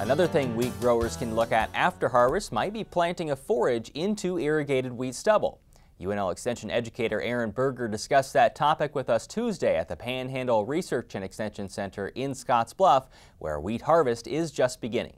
Another thing wheat growers can look at after harvest might be planting a forage into irrigated wheat stubble. UNL Extension educator Berger discussed that topic with us Tuesday at the Panhandle Research and Extension Center in Scottsbluff, where wheat harvest is just beginning.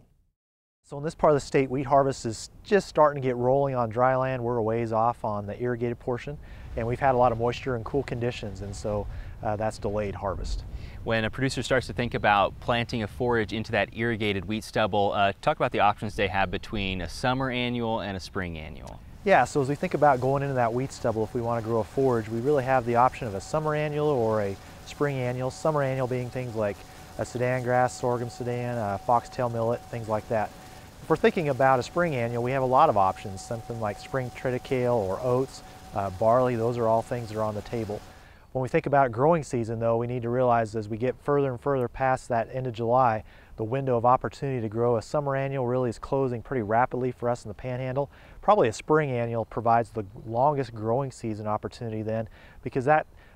So in this part of the state, wheat harvest is just starting to get rolling on dry land. We're a ways off on the irrigated portion, and we've had a lot of moisture and cool conditions, and so that's delayed harvest. When a producer starts to think about planting a forage into that irrigated wheat stubble, talk about the options they have between a summer annual and a spring annual. Yeah, so as we think about going into that wheat stubble, if we want to grow a forage, we really have the option of a summer annual or a spring annual. Summer annual being things like a Sudan grass, sorghum Sudan, foxtail millet, things like that. If we're thinking about a spring annual, we have a lot of options, something like spring triticale or oats, barley. Those are all things that are on the table. When we think about growing season, though, we need to realize as we get further and further past that end of July, the window of opportunity to grow a summer annual really is closing pretty rapidly for us in the Panhandle. Probably a spring annual provides the longest growing season opportunity then, because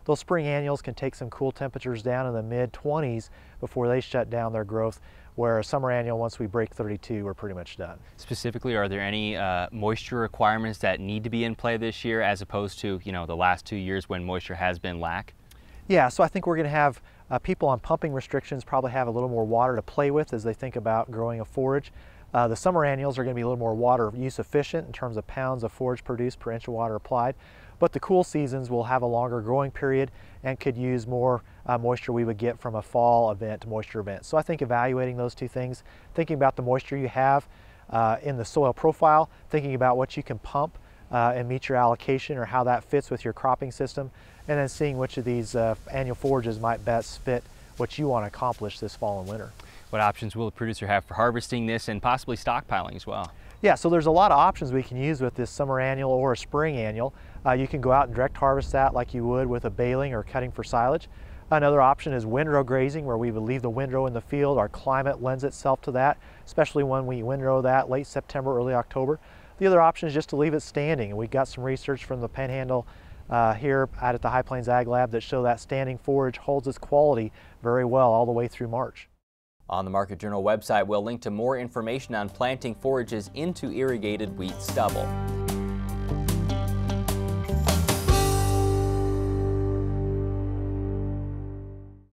those spring annuals can take some cool temperatures down in the mid-20s before they shut down their growth, where a summer annual, once we break 32, we're pretty much done. Specifically, are there any moisture requirements that need to be in play this year as opposed to, the last 2 years when moisture has been lack? Yeah, so I think we're going to have people on pumping restrictions probably have a little more water to play with as they think about growing a forage. The summer annuals are going to be a little more water use efficient in terms of pounds of forage produced per inch of water applied, but the cool seasons will have a longer growing period and could use more moisture we would get from a fall event to moisture event. So I think evaluating those two things, thinking about the moisture you have in the soil profile, thinking about what you can pump and meet your allocation or how that fits with your cropping system, and then seeing which of these annual forages might best fit what you want to accomplish this fall and winter. What options will the producer have for harvesting this and possibly stockpiling as well? Yeah, so there's a lot of options we can use with this summer annual or a spring annual. You can go out and direct harvest that like you would with a baling or cutting for silage. Another option is windrow grazing, where we would leave the windrow in the field. Our climate lends itself to that, especially when we windrow that late September, early October. The other option is just to leave it standing, and we've got some research from the Panhandle here out at the High Plains Ag Lab that show that standing forage holds its quality very well all the way through March. On the Market Journal website, we'll link to more information on planting forages into irrigated wheat stubble.